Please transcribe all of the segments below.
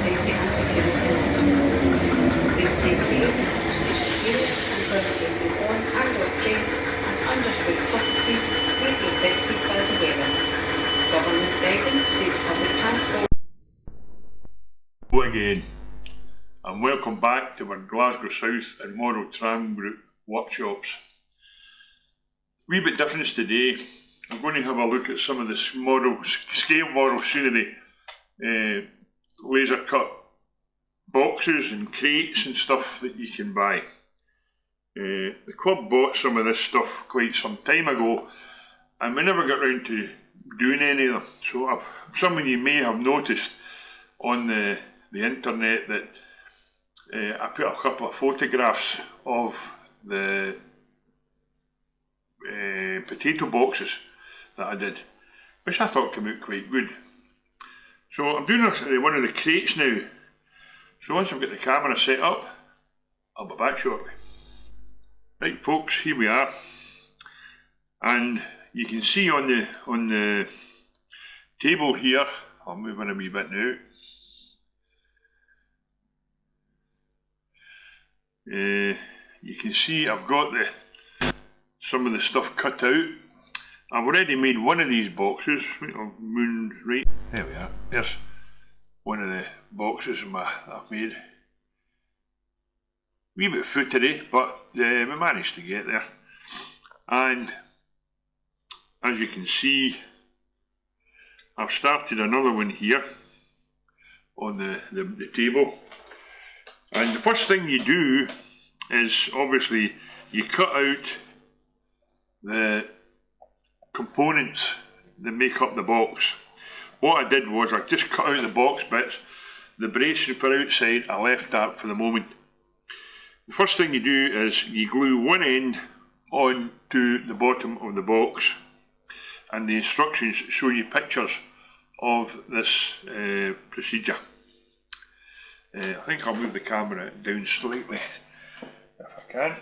safety and security net. Please take care to experience and permanently on and off train as underfoot surfaces may be affected by the weather. Government guidance states public transport. Hello again, and welcome back to our Glasgow South and Model Tram Group workshops. A wee bit difference today. I'm going to have a look at some of the scale model scenery, laser cut boxes and crates and stuff that you can buy. The club bought some of this stuff quite some time ago, and we never got round to doing any of them. So some of you may have noticed on the internet that I put a couple of photographs of the potato boxes that I did, which I thought came out quite good. So I'm doing one of the crates now. So once I've got the camera set up, I'll be back shortly. Right folks, here we are, and you can see on the table here, I'll move in a wee bit now. You can see I've got some of the stuff cut out. I've already made one of these boxes. I'll move right. There we are. There's one of the boxes I've made. Wee bit footery, but we managed to get there. And as you can see, I've started another one here on the table. And the first thing you do is obviously you cut out the components that make up the box. What I did was I just cut out the box bits. The bracing for outside I left that for the moment. The first thing you do is you glue one end onto the bottom of the box, and the instructions show you pictures of this procedure. I think I'll move the camera down slightly if I can.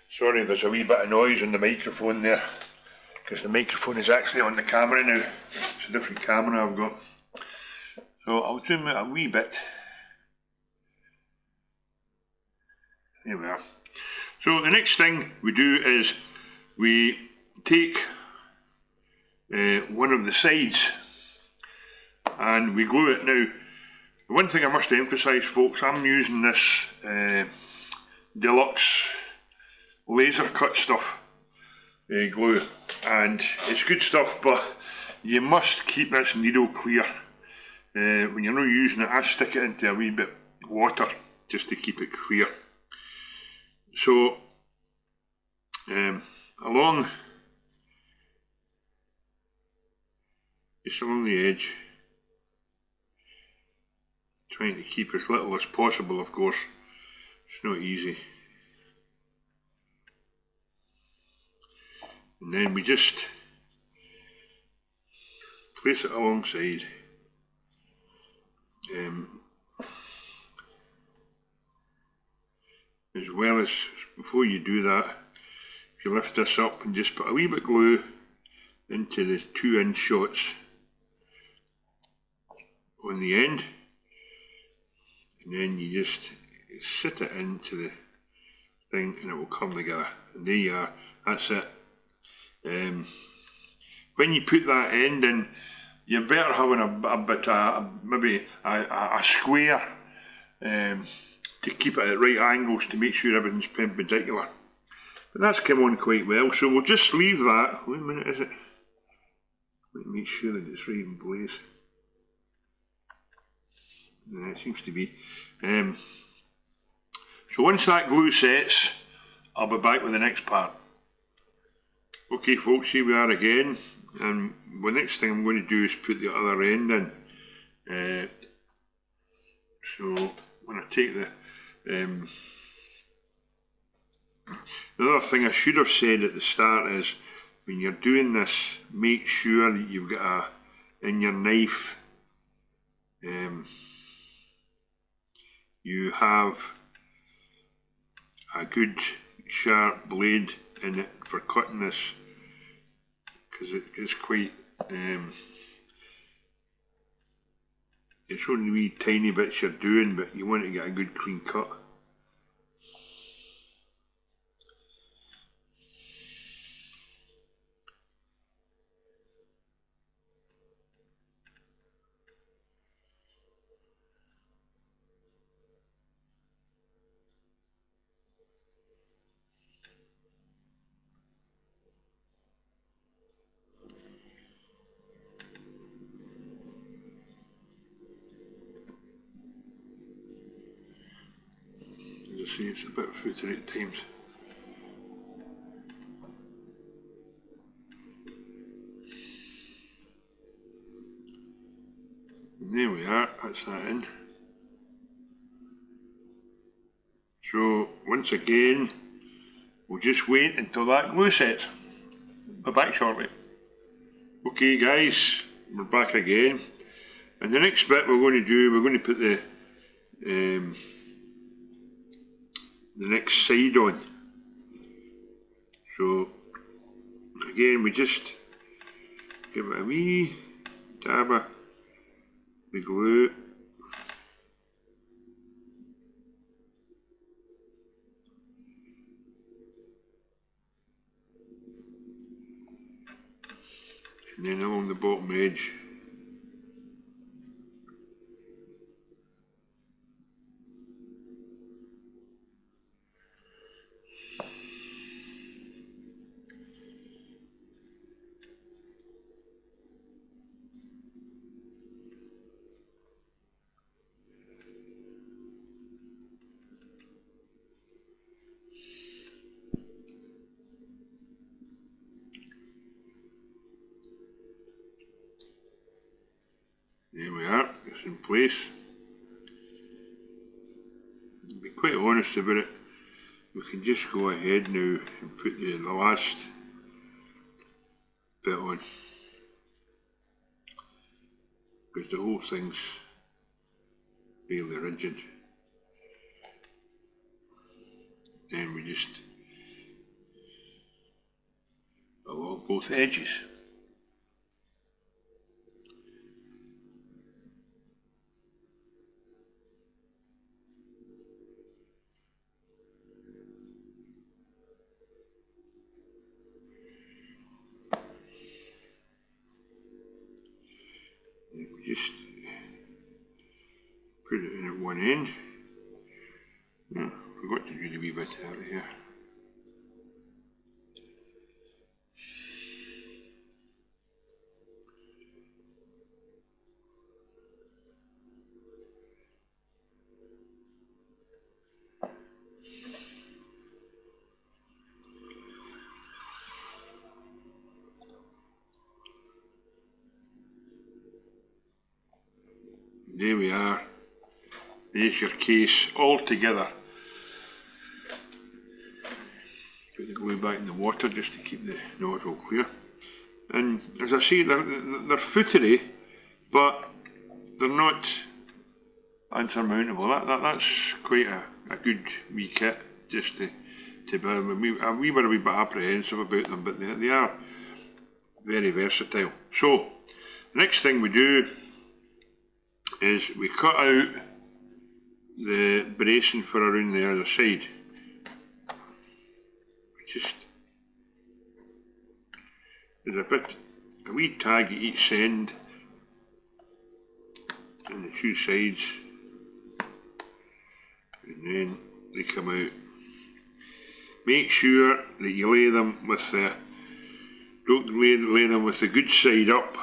Sorry, there's a wee bit of noise on the microphone there, because the microphone is actually on the camera now. It's a different camera I've got. So I'll zoom out a wee bit. There we are. So the next thing we do is we take one of the sides and we glue it. Now, one thing I must emphasise, folks, I'm using this deluxe laser cut stuff glue, and it's good stuff, but you must keep this needle clear. When you're not using it, I stick it into a wee bit of water just to keep it clear. So along the edge, trying to keep as little as possible, of course. It's not easy. And then we just place it alongside. As well as, before you do that, if you lift this up and just put a wee bit of glue into the 2-inch shots on the end, and then you just sit it into the thing and it will come together. And there you are, that's it. When you put that end in, you're better having maybe a square to keep it at right angles to make sure everything's perpendicular. But that's come on quite well, so we'll just leave that. Wait a minute, is it? Let me make sure that it's right in place. Yeah, it seems to be. So once that glue sets, I'll be back with the next part. Okay folks, here we are again, and the next thing I'm going to do is put the other end in. So when I take the other thing I should have said at the start is, when you're doing this, make sure that you've got in your knife you have a good sharp blade in it for cutting this, because it is quite, it's only wee tiny bits you're doing, but you want to get a good clean cut. As I say, it's a bit footery at times. And there we are, that's that in. So once again, we'll just wait until that glue sets. Be back shortly. Okay guys, we're back again. And the next bit we're going to do, we're going to put the next side on. So again, we just give it a wee dab of the glue. And then along the bottom edge. There we are, it's in place. To be quite honest about it, we can just go ahead now and put the last bit on, because the whole thing's fairly rigid. Then we just along both edges. Just put it in at one end. No, forgot to do the wee bit out of here. There we are. There's your case all together. Put the glue back in the water just to keep the nozzle clear. And as I say, they're footery, but they're not unsurmountable. That's quite a good wee kit, just to be a wee bit apprehensive about them, but they are very versatile. So the next thing we do is we cut out the bracing for around the other side. Just there's a wee tag at each end and the two sides, and then they come out. Make sure that you lay them with don't lay them with the good side up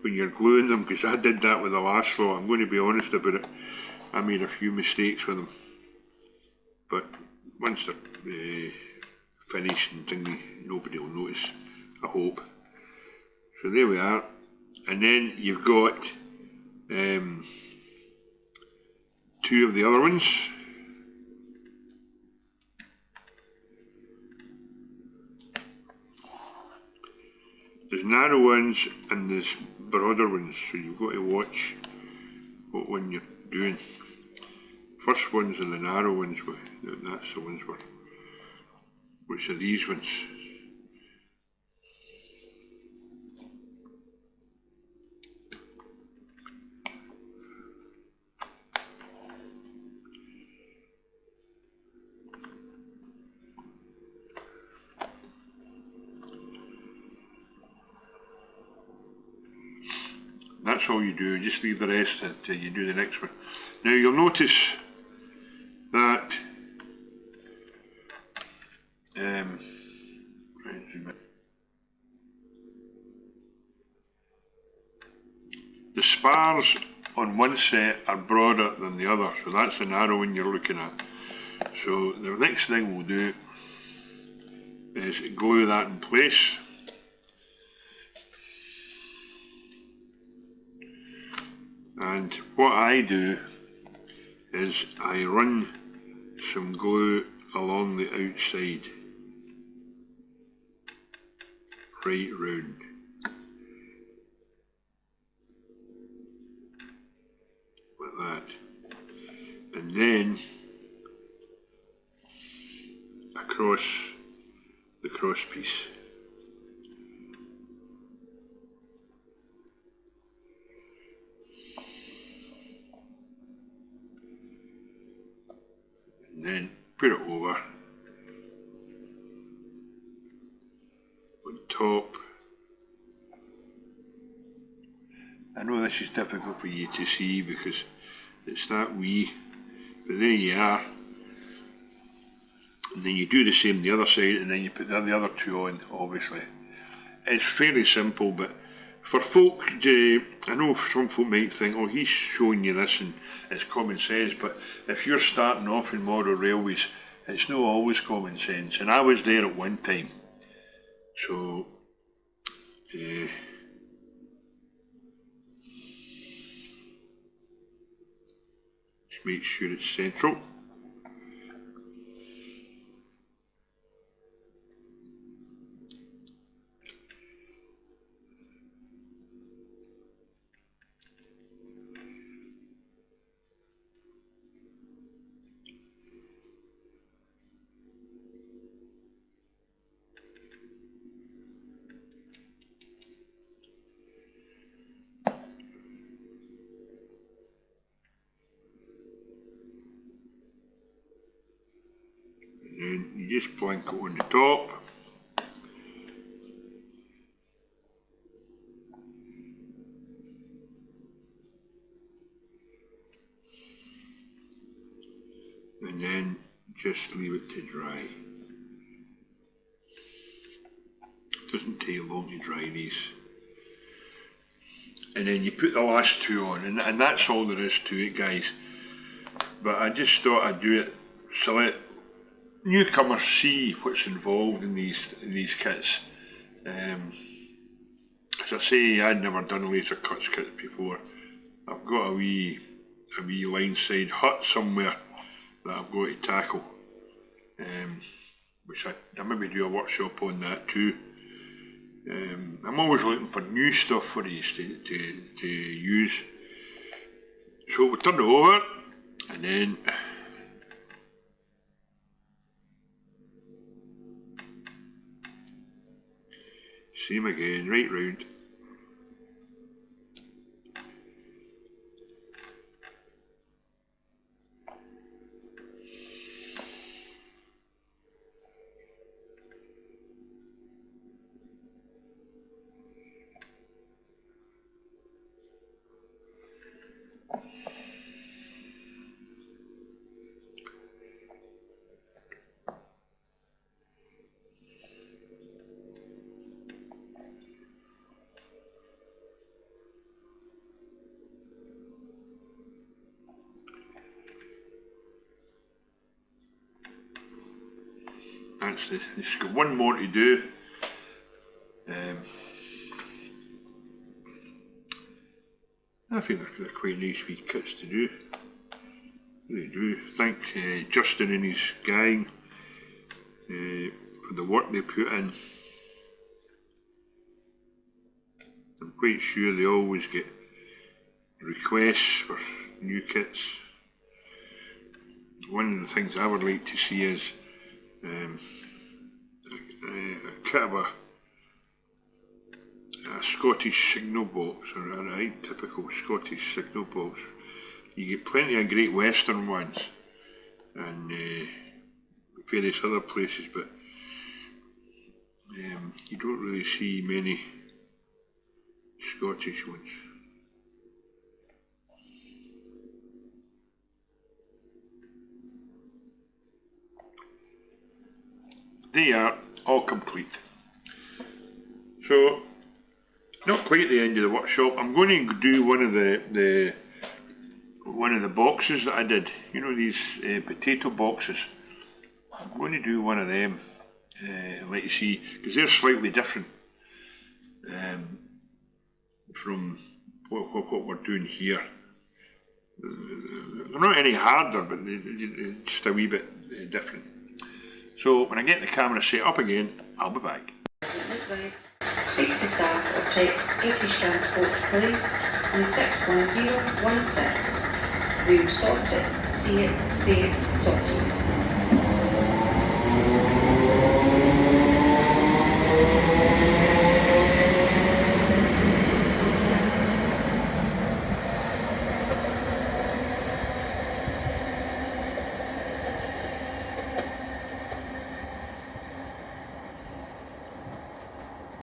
when you're gluing them, because I did that with the last lot. I'm going to be honest about it. I made a few mistakes with them, but once they're finished and thingy, nobody will notice, I hope. So there we are, and then you've got two of the other ones. There's narrow ones and there's broader ones, so you've got to watch what one you're doing. First ones are the narrow ones, that's the ones which are these ones. That's all you do, just leave the rest until you do the next one. Now you'll notice that the spars on one set are broader than the other, so that's the narrow one you're looking at. So the next thing we'll do is glue that in place. And what I do is I run some glue along the outside, right round. Like that. And then across the cross piece. And then put it over on top. I know this is difficult for you to see because it's that wee, but there you are. And then you do the same the other side, and then you put the other two on, obviously. It's fairly simple, but for folk, I know some folk might think, oh, he's showing you this and it's common sense, but if you're starting off in model railways, it's not always common sense. And I was there at one time. So, just make sure it's central. And you just plank it on the top. And then just leave it to dry. It doesn't take long to dry these. And then you put the last two on, and that's all there is to it, guys. But I just thought I'd do it so let newcomers see what's involved in these kits. As I say, I'd never done laser cuts kits before. I've got a wee line side hut somewhere that I've got to tackle, which I maybe do a workshop on that too. I'm always looking for new stuff for these to use. So we'll turn it over, and then same again, right round. That's it's got one more to do. I think they're quite nice wee kits to do. They do. Thank Justin and his gang for the work they put in. I'm quite sure they always get requests for new kits. one of the things I would like to see is a kind of a Scottish signal box, or a right typical Scottish signal box. You get plenty of Great Western ones and various other places, but you don't really see many Scottish ones. They are all complete. So, not quite at the end of the workshop. I'm going to do one of the boxes that I did. You know, these potato boxes. I'm going to do one of them and let you see, because they're slightly different from what we're doing here. They're not any harder, but they're just a wee bit different. So when I get the camera set up again, I'll be back. Speak to staff or text British Transport Police on 61016. We will sort it, see it, say it, sorted.